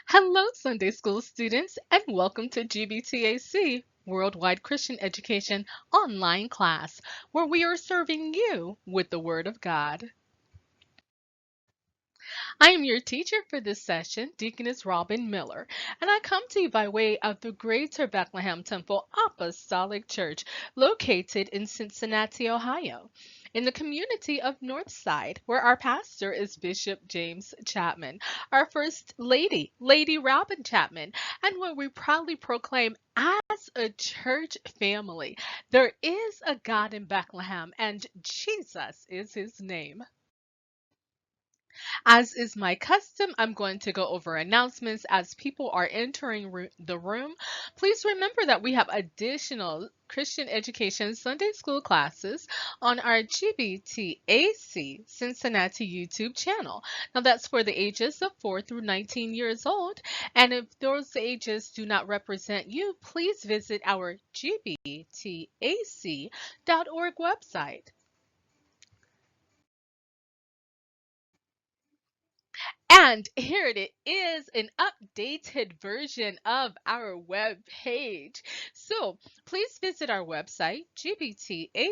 Hello, Sunday School students, and welcome to GBTAC, Worldwide Christian Education Online Class, where we are serving you with the Word of God. I am your teacher for this session, Deaconess Robin Miller, and I come to you by way of the Greater Bethlehem Temple Apostolic Church, located in Cincinnati, Ohio, in the community of Northside, where our pastor is Bishop James Chapman, our First Lady, Lady Robin Chapman, and where we proudly proclaim as a church family, there is a God in Bethlehem, and Jesus is his name. As is my custom, I'm going to go over announcements as people are entering the room. Please remember that we have additional Christian education Sunday school classes on our GBTAC Cincinnati YouTube channel. Now that's for the ages of 4 through 19 years old. And if those ages do not represent you, please visit our gbtac.org website. And here it is, an updated version of our web page. So please visit our website, gbtac.org,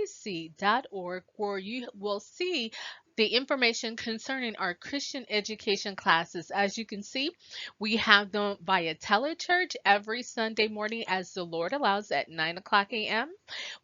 where you will see the information concerning our Christian education classes. As you can see, we have them via telechurch every Sunday morning as the Lord allows at 9 o'clock a.m.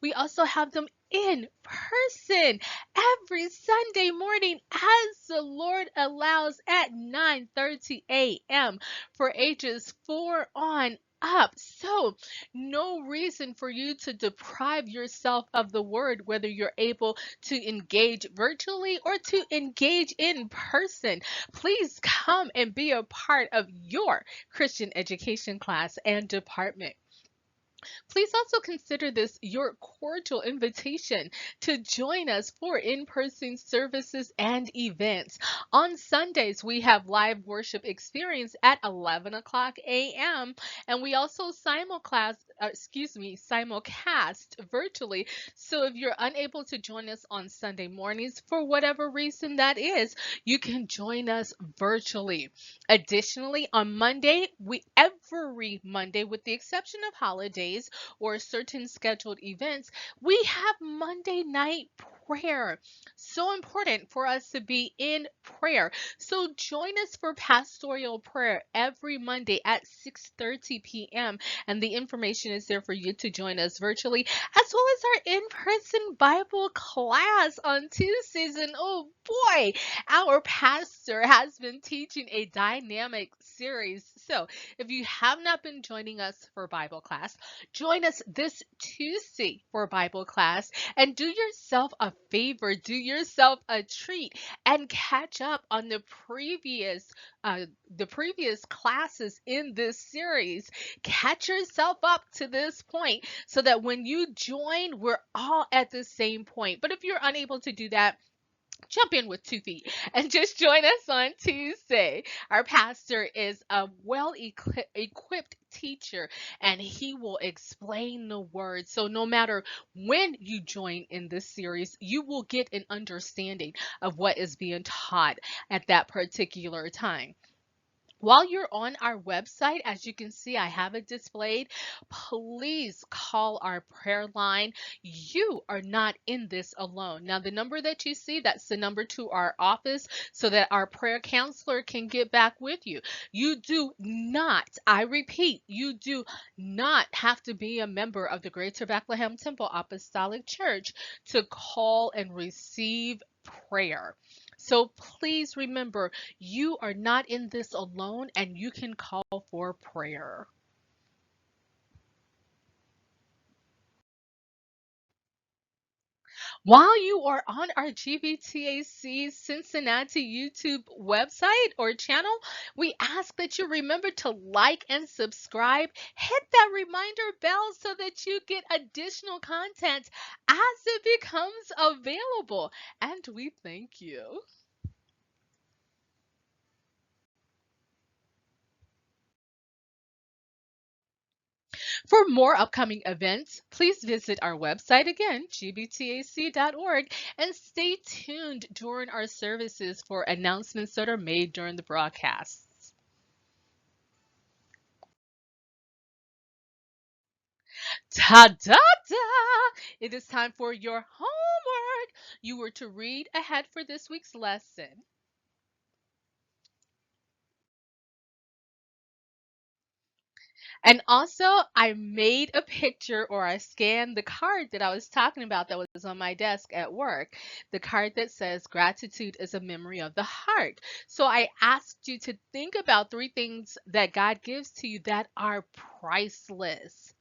We also have them in person every Sunday morning as the Lord allows at 9:30 a.m. for ages 4 on up. So, no reason for you to deprive yourself of the word, whether you're able to engage virtually or to engage in person. Please come and be a part of your Christian education class and department. Please also consider this your cordial invitation to join us for in-person services and events. On Sundays, we have live worship experience at 11 o'clock a.m. and we also simulcast virtually. So if you're unable to join us on Sunday mornings for whatever reason that is, you can join us virtually. Additionally, on Monday, every Monday, with the exception of holidays or certain scheduled events, we have Monday night prayer. So important for us to be in prayer. So join us for pastoral prayer every Monday at 6:30 p.m. And the information is there for you to join us virtually, as well as our in-person Bible class on Tuesdays. And oh boy, our pastor has been teaching a dynamic series. So if you have not been joining us for Bible class, join us this Tuesday for Bible class and do yourself a favor, do yourself a treat, and catch up on uh, the previous classes in this series. Catch yourself up to this point so that when you join, we're all at the same point. But if you're unable to do that, jump in with 2 feet and just join us on Tuesday. Our pastor is a equipped teacher and he will explain the word. So no matter when you join in this series, you will get an understanding of what is being taught at that particular time. While you're on our website, as you can see, I have it displayed. Please call our prayer line. You are not in this alone. Now, the number that you see, that's the number to our office so that our prayer counselor can get back with you. You do not, I repeat, you do not have to be a member of the Greater Bethlehem Temple Apostolic Church to call and receive prayer. So please remember, you are not in this alone and you can call for prayer. While you are on our GBTAC Cincinnati YouTube website or channel, we ask that you remember to like and subscribe. Hit that reminder bell so that you get additional content as it becomes available. And we thank you. For more upcoming events, please visit our website again, gbtac.org, and stay tuned during our services for announcements that are made during the broadcasts. Ta da da! It is time for your homework. You were to read ahead for this week's lesson. And also, I made a picture or I scanned the card that I was talking about that was on my desk at work. The card that says gratitude is a memory of the heart. So I asked you to think about three things that God gives to you that are priceless.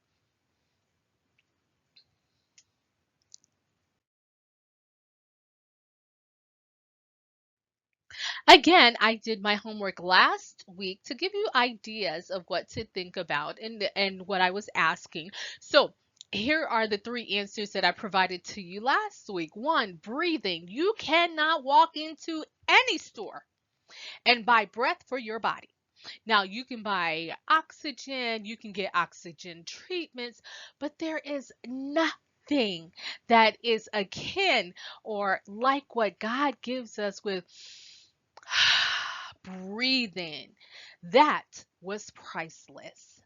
Again, I did my homework last week to give you ideas of what to think about and what I was asking. So, here are the three answers that I provided to you last week. One, breathing. You cannot walk into any store and buy breath for your body. Now, you can buy oxygen, you can get oxygen treatments, but there is nothing that is akin or like what God gives us with breathing. That was priceless.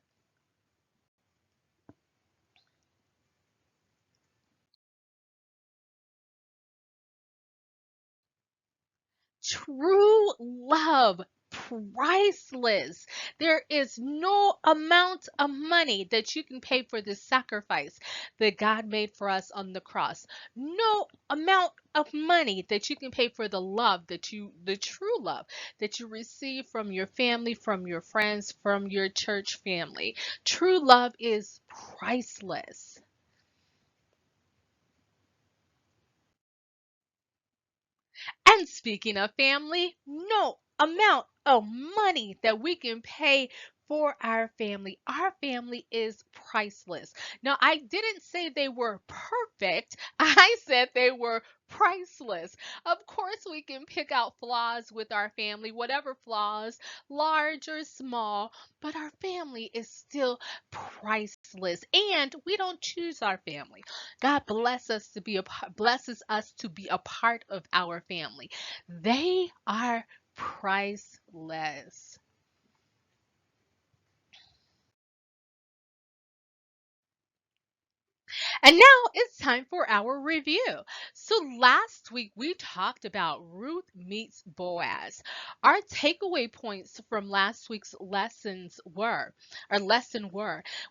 True love, priceless. There is no amount of money that you can pay for this sacrifice that God made for us on the cross. No amount of money that you can pay for the love the true love that you receive from your family, from your friends, from your church family. True love is priceless. And speaking of family, no amount of money that we can pay for our family. Our family is priceless. Now, I didn't say they were perfect. I said they were priceless. Of course, we can pick out flaws with our family, whatever flaws, large or small, but our family is still priceless. And we don't choose our family. God blesses us to be a part of our family. They are priceless. And now it's time for our review. So last week we talked about Ruth meets Boaz. Our takeaway points from last week's lesson were,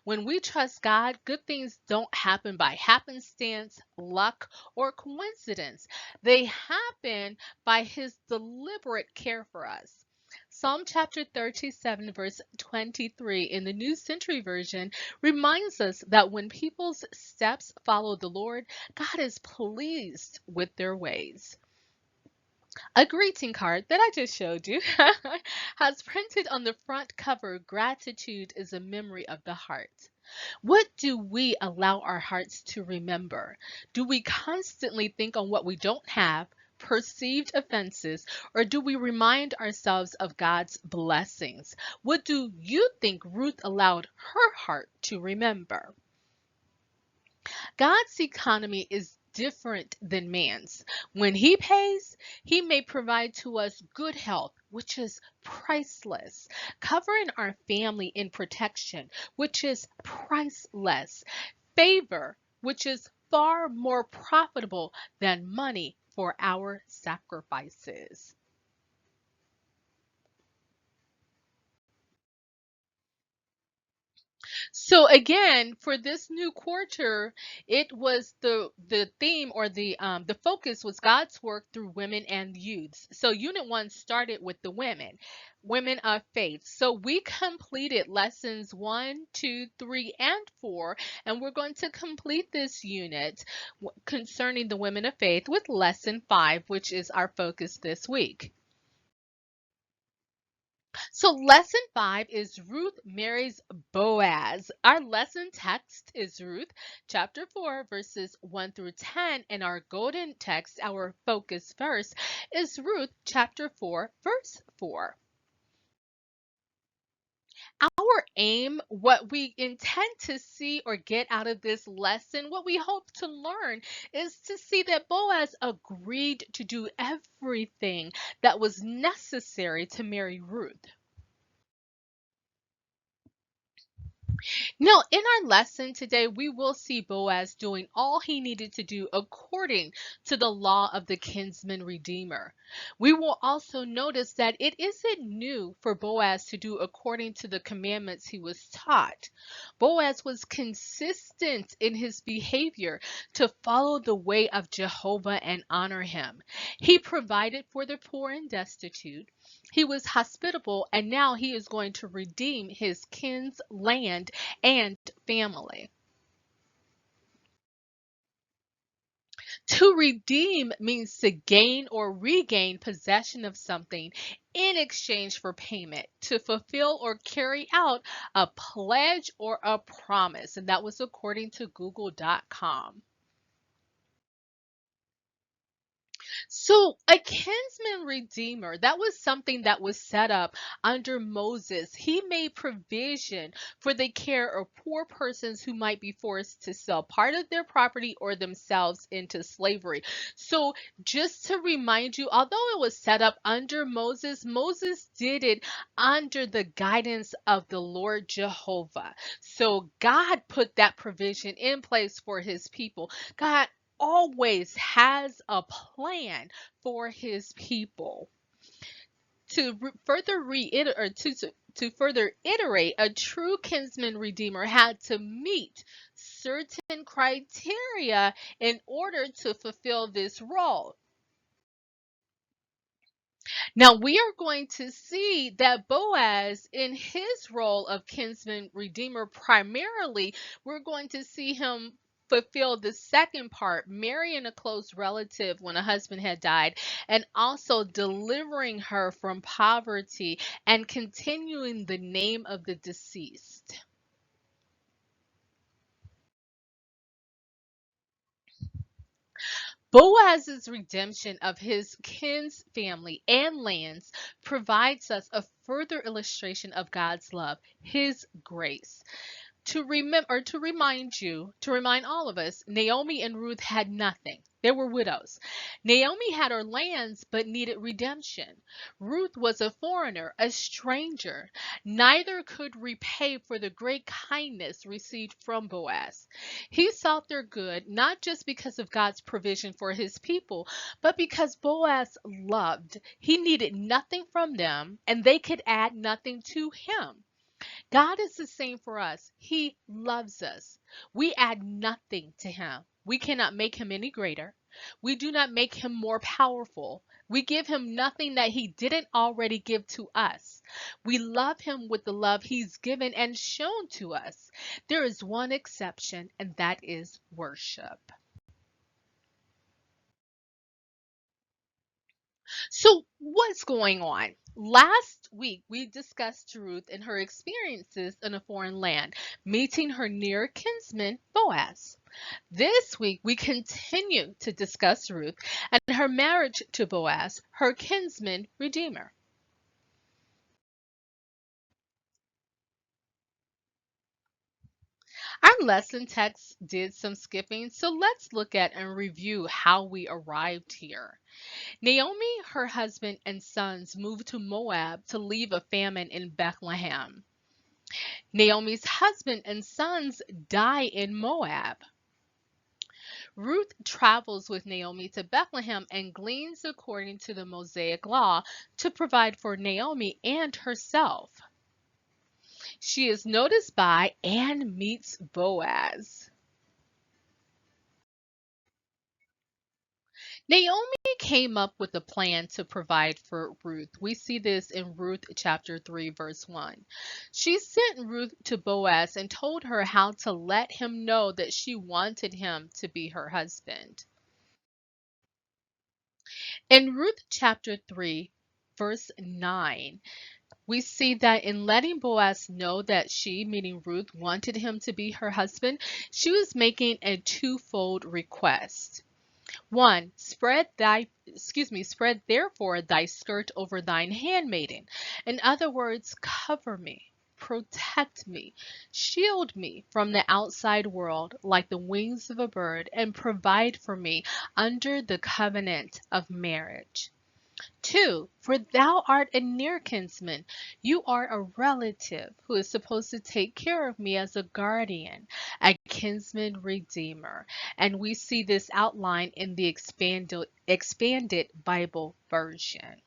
when we trust God, good things don't happen by happenstance, luck, or coincidence. They happen by his deliberate care for us. Psalm chapter 37, verse 23 in the New Century Version reminds us that when people's steps follow the Lord, God is pleased with their ways. A greeting card that I just showed you has printed on the front cover, gratitude is a memory of the heart. What do we allow our hearts to remember? Do we constantly think on what we don't have, perceived offenses, or do we remind ourselves of God's blessings? What do you think Ruth allowed her heart to remember? God's economy is different than man's. When He pays, He may provide to us good health, which is priceless, covering our family in protection, which is priceless, favor, which is far more profitable than money for our sacrifices. So again, for this new quarter, it was the theme or the focus was God's work through women and youths. So Unit 1 started with the women of faith. So we completed lessons 1, 2, 3, and 4, and we're going to complete this unit concerning the women of faith with lesson 5, which is our focus this week. So, lesson 5 is Ruth Marries Boaz. Our lesson text is Ruth chapter 4, verses 1 through 10, and our golden text, our focus verse, is Ruth chapter 4, verse 4. Our aim, what we intend to see or get out of this lesson, what we hope to learn, is to see that Boaz agreed to do everything that was necessary to marry Ruth. Now, in our lesson today, we will see Boaz doing all he needed to do according to the law of the kinsman redeemer. We will also notice that it isn't new for Boaz to do according to the commandments he was taught. Boaz was consistent in his behavior to follow the way of Jehovah and honor him. He provided for the poor and destitute. He was hospitable, and now he is going to redeem his kin's land and family. To redeem means to gain or regain possession of something in exchange for payment, to fulfill or carry out a pledge or a promise. And that was according to Google.com. So, a kinsman redeemer, that was something that was set up under Moses. He made provision for the care of poor persons who might be forced to sell part of their property or themselves into slavery. So, just to remind you, although it was set up under Moses, Moses did it under the guidance of the Lord Jehovah. So, God put that provision in place for his people. God always has a plan for his people. To further iterate, a true kinsman redeemer had to meet certain criteria in order to fulfill this role. Now we are going to see that Boaz, in his role of kinsman redeemer, primarily, we're going to see him fulfill the second part, marrying a close relative when a husband had died, and also delivering her from poverty and continuing the name of the deceased. Boaz's redemption of his kin's family and lands provides us a further illustration of God's love, his grace. To remember or to remind all of us, Naomi and Ruth had nothing. They were widows. Naomi had her lands but needed redemption. Ruth was a foreigner, a stranger. Neither could repay for the great kindness received from Boaz. He sought their good not just because of God's provision for his people, but because Boaz loved. He needed nothing from them, and they could add nothing to him. God is the same for us. He loves us. We add nothing to him. We cannot make him any greater. We do not make him more powerful. We give him nothing that he didn't already give to us. We love him with the love he's given and shown to us. There is one exception, and that is worship. So, what's going on? Last week, we discussed Ruth and her experiences in a foreign land, meeting her near kinsman Boaz. This week, we continue to discuss Ruth and her marriage to Boaz, her kinsman redeemer. Our lesson text did some skipping, so let's look at and review how we arrived here. Naomi, her husband, and sons moved to Moab to leave a famine in Bethlehem. Naomi's husband and sons die in Moab. Ruth travels with Naomi to Bethlehem and gleans according to the Mosaic law to provide for Naomi and herself. She is noticed by and meets Boaz. Naomi came up with a plan to provide for Ruth. We see this in Ruth chapter 3, verse 1. She sent Ruth to Boaz and told her how to let him know that she wanted him to be her husband. In Ruth chapter 3, verse 9, we see that in letting Boaz know that she, meaning Ruth, wanted him to be her husband, she was making a twofold request. One, spread therefore thy skirt over thine handmaiden. In other words, cover me, protect me, shield me from the outside world like the wings of a bird, and provide for me under the covenant of marriage. 2, for thou art a near kinsman. You are a relative who is supposed to take care of me as a guardian, a kinsman redeemer. And we see this outlined in the expanded Bible version.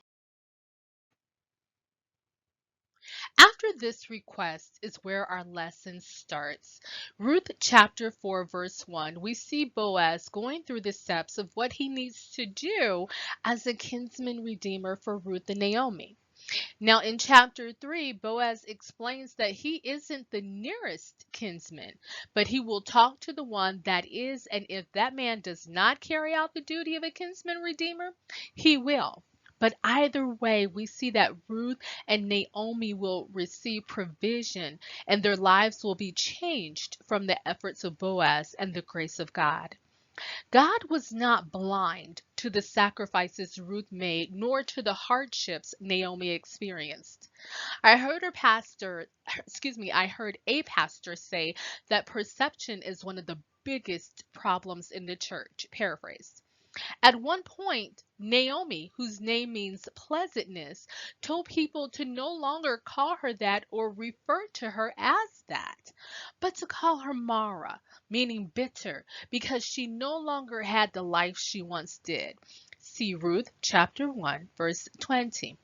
After this request is where our lesson starts. Ruth chapter 4 verse 1, we see Boaz going through the steps of what he needs to do as a kinsman redeemer for Ruth and Naomi. Now, in chapter 3, Boaz explains that he isn't the nearest kinsman, but he will talk to the one that is, and if that man does not carry out the duty of a kinsman redeemer, he will. But either way, we see that Ruth and Naomi will receive provision and their lives will be changed from the efforts of Boaz and the grace of God. God was not blind to the sacrifices Ruth made, nor to the hardships Naomi experienced. I heard a pastor say that perception is one of the biggest problems in the church. Paraphrase. At one point, Naomi, whose name means pleasantness, told people to no longer call her that or refer to her as that, but to call her Mara, meaning bitter, because she no longer had the life she once did. See Ruth chapter 1, verse 20.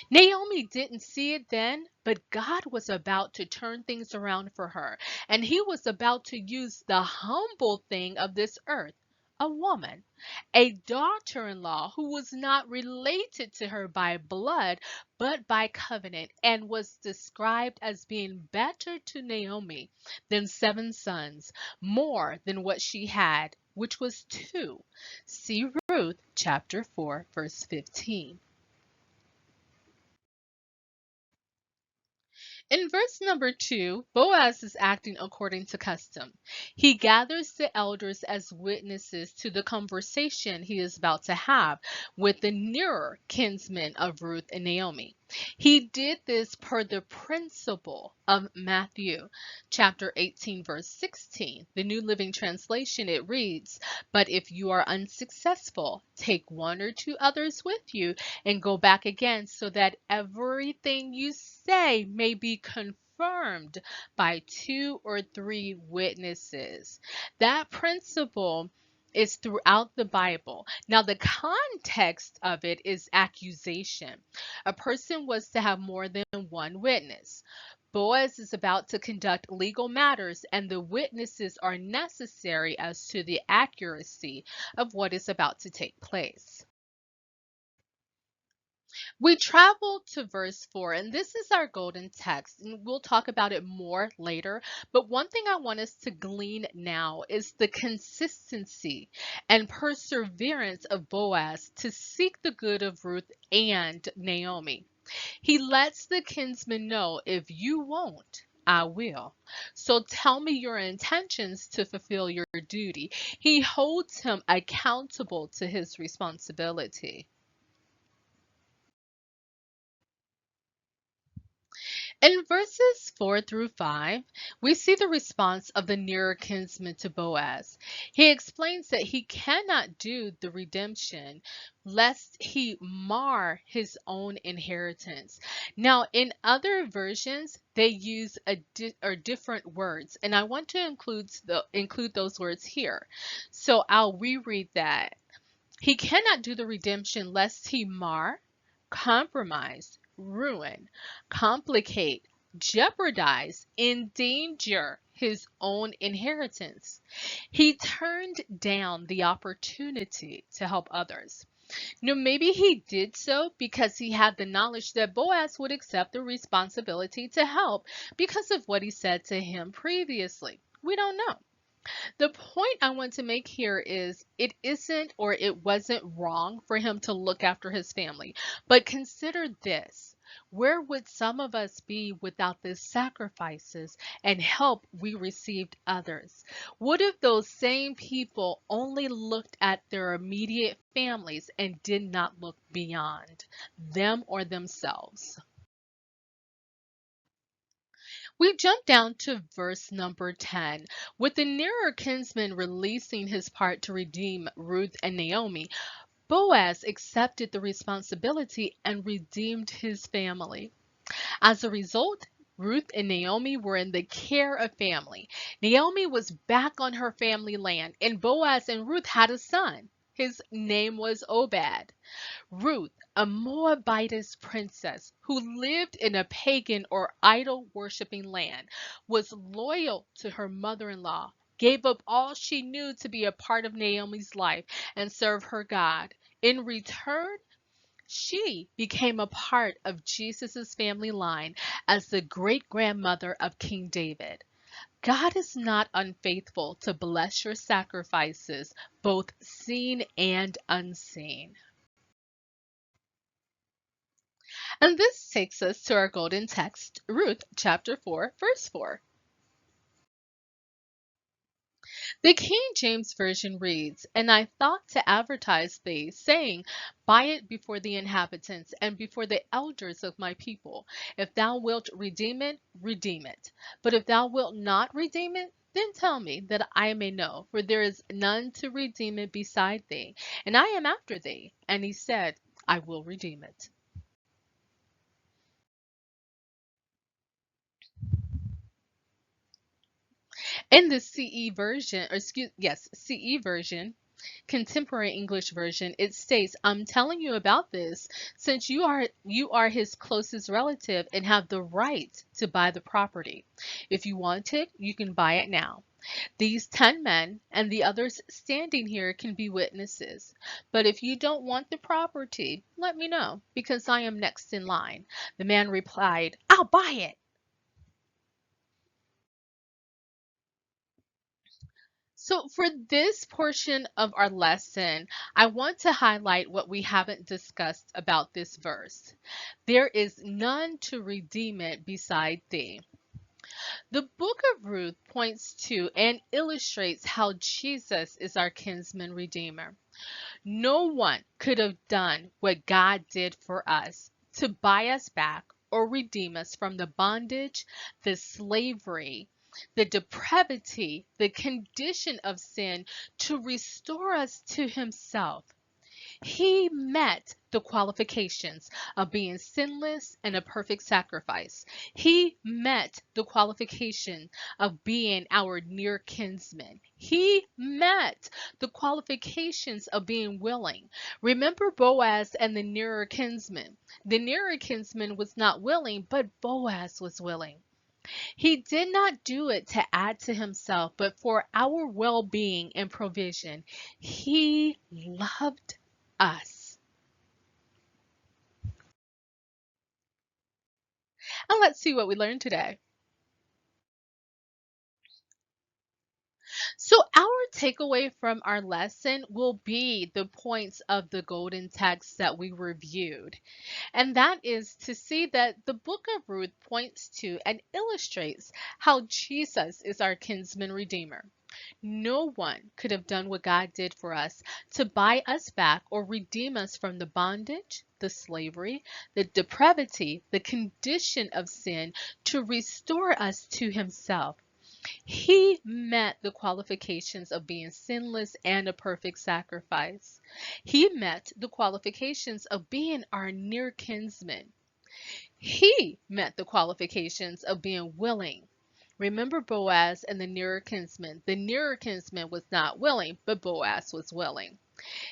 Naomi didn't see it then, but God was about to turn things around for her, and he was about to use the humble thing of this earth, a woman, a daughter-in-law who was not related to her by blood, but by covenant, and was described as being better to Naomi than 7 sons, more than what she had, which was 2. See Ruth chapter 4, verse 15. In verse number 2, Boaz is acting according to custom. He gathers the elders as witnesses to the conversation he is about to have with the nearer kinsmen of Ruth and Naomi. He did this per the principle of Matthew chapter 18 verse 16. The New Living Translation, it reads, "But if you are unsuccessful, take 1 or 2 others with you and go back again so that everything you say may be confirmed by 2 or 3 witnesses." That principle is throughout the Bible. Now, the context of it is accusation. A person was to have more than one witness. Boaz is about to conduct legal matters, and the witnesses are necessary as to the accuracy of what is about to take place. We travel to verse 4, and this is our golden text, and we'll talk about it more later. But one thing I want us to glean now is the consistency and perseverance of Boaz to seek the good of Ruth and Naomi. He lets the kinsman know, if you won't, I will. So tell me your intentions to fulfill your duty. He holds him accountable to his responsibility. In verses 4 through 5, we see the response of the nearer kinsman to Boaz. He explains that he cannot do the redemption lest he mar his own inheritance. Now, in other versions, they use or different words, and I want to include those words here. So I'll reread that. He cannot do the redemption lest he mar, compromise, ruin, complicate, jeopardize, endanger his own inheritance. He turned down the opportunity to help others. Now, maybe he did so because he had the knowledge that Boaz would accept the responsibility to help because of what he said to him previously. We don't know. The point I want to make here is it isn't or it wasn't wrong for him to look after his family. But consider this. Where would some of us be without the sacrifices and help we received others? What if those same people only looked at their immediate families and did not look beyond them or themselves? We jump down to verse number 10. With the nearer kinsman releasing his part to redeem Ruth and Naomi, Boaz accepted the responsibility and redeemed his family. As a result, Ruth and Naomi were in the care of family. Naomi was back on her family land, and Boaz and Ruth had a son. His name was Obed. Ruth, a Moabitess princess who lived in a pagan or idol worshiping land, was loyal to her mother in law, gave up all she knew to be a part of Naomi's life and serve her God. In return, she became a part of Jesus' family line as the great grandmother of King David. God is not unfaithful to bless your sacrifices, both seen and unseen. And this takes us to our golden text, Ruth chapter 4, verse 4. The King James Version reads, "And I thought to advertise thee, saying, Buy it before the inhabitants and before the elders of my people. If thou wilt redeem it, redeem it. But if thou wilt not redeem it, then tell me, that I may know, for there is none to redeem it beside thee, and I am after thee." And he said, "I will redeem it." In the CE version, or CE version, Contemporary English Version, it states, "I'm telling you about this since you are his closest relative and have the right to buy the property. If you want it, you can buy it now. These 10 men and the others standing here can be witnesses. But if you don't want the property, let me know, because I am next in line." The man replied, "I'll buy it." So, for this portion of our lesson, I want to highlight what we haven't discussed about this verse. There is none to redeem it beside thee. The book of Ruth points to and illustrates how Jesus is our kinsman redeemer. No one could have done what God did for us to buy us back or redeem us from the bondage, the slavery, the depravity, the condition of sin, to restore us to Himself. He met the qualifications of being sinless and a perfect sacrifice. He met the qualification of being our near kinsman. He met the qualifications of being willing. Remember Boaz and the nearer kinsman. The nearer kinsman was not willing, but Boaz was willing. He did not do it to add to himself, but for our well being and provision. He loved us. And let's see what we learned today. So, our takeaway from our lesson will be the points of the golden text that we reviewed. And that is to see that the book of Ruth points to and illustrates how Jesus is our kinsman redeemer. No one could have done what God did for us to buy us back or redeem us from the bondage, the slavery, the depravity, the condition of sin, to restore us to Himself. He met the qualifications of being sinless and a perfect sacrifice. He met the qualifications of being our near kinsman. He met the qualifications of being willing. Remember Boaz and the nearer kinsman. The nearer kinsman was not willing, but Boaz was willing.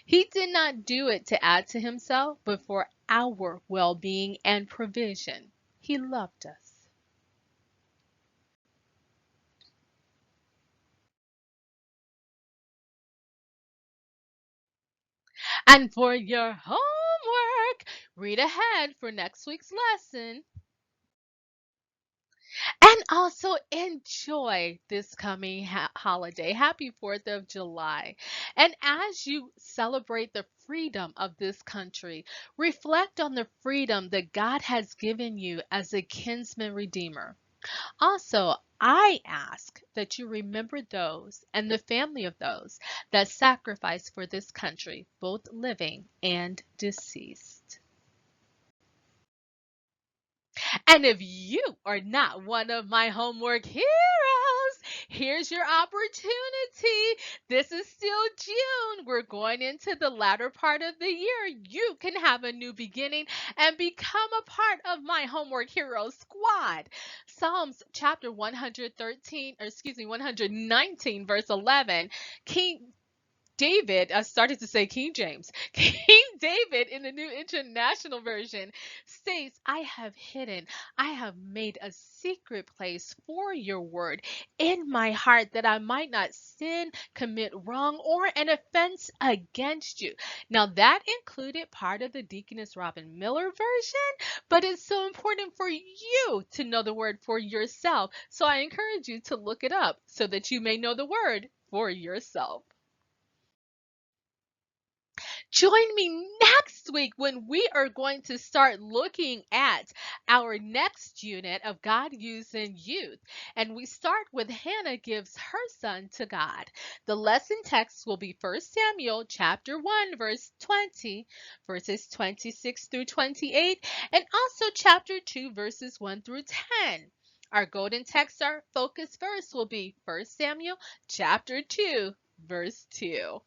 He did not do it to add to himself, but for our well being and provision. He loved us. And for your homework, read ahead for next week's lesson. And also enjoy this coming holiday. Happy 4th of July. And as you celebrate the freedom of this country, reflect on the freedom that God has given you as a kinsman redeemer. Also, I ask that you remember those and the family of those that sacrificed for this country, both living and deceased. And if you are not one of my homework heroes, Here's your opportunity. This is still June. We're going into the latter part of the year. You can have a new beginning and become a part of my Homework Hero squad. Psalms chapter 113, or excuse me, 119, verse 11. King David, I started to say King James. King David in the New International Version states, I have made a secret place for your word in my heart that I might not sin, commit wrong, or an offense against you. Now, that included part of the Deaconess Robin Miller version, but it's so important for you to know the word for yourself. So I encourage you to look it up so that you may know the word for yourself. Join me next week when we are going to start looking at our next unit of God using youth. And we start with Hannah gives her son to God. The lesson text will be 1 Samuel chapter 1 verse 20, verses 26 through 28, and also chapter 2 verses 1 through 10. Our golden text, our focus verse will be 1 Samuel chapter 2 verse 2.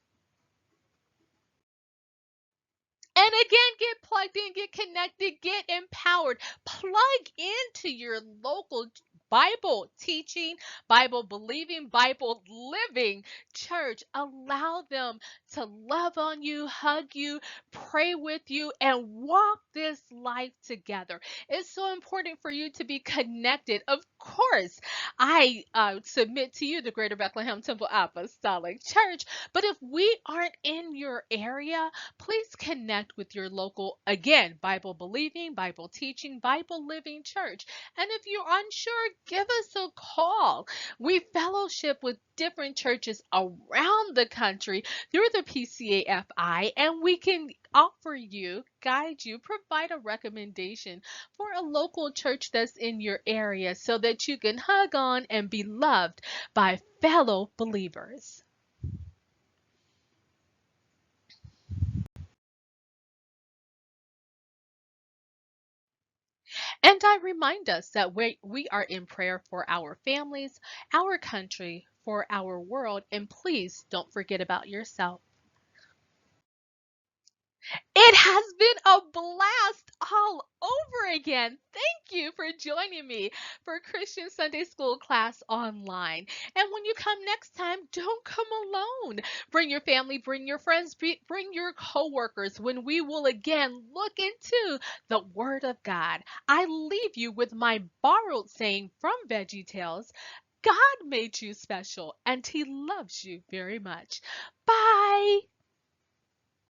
And again, get plugged in, get connected, get empowered. Plug into your local Bible teaching, Bible believing, Bible living church. Allow them to love on you, hug you, pray with you, and walk this life together. It's so important for you to be connected. Of course, I submit to you the Greater Bethlehem Temple Apostolic Church, but if we aren't in your area, please connect with your local, again, Bible believing, Bible teaching, Bible living church. And if you're unsure, give us a call. We fellowship with different churches around the country through the PCAFI, and we can offer you, guide you, provide a recommendation for a local church that's in your area so that you can hug on and be loved by fellow believers. And I remind us that we are in prayer for our families, our country, for our world, and please don't forget about yourself. It has been a blast all over again. Thank you for joining me for Christian Sunday School class online. And when you come next time, don't come alone. Bring your family, bring your friends, bring your coworkers when we will again look into the Word of God. I leave you with my borrowed saying from Veggie Tales. God made you special and he loves you very much. Bye.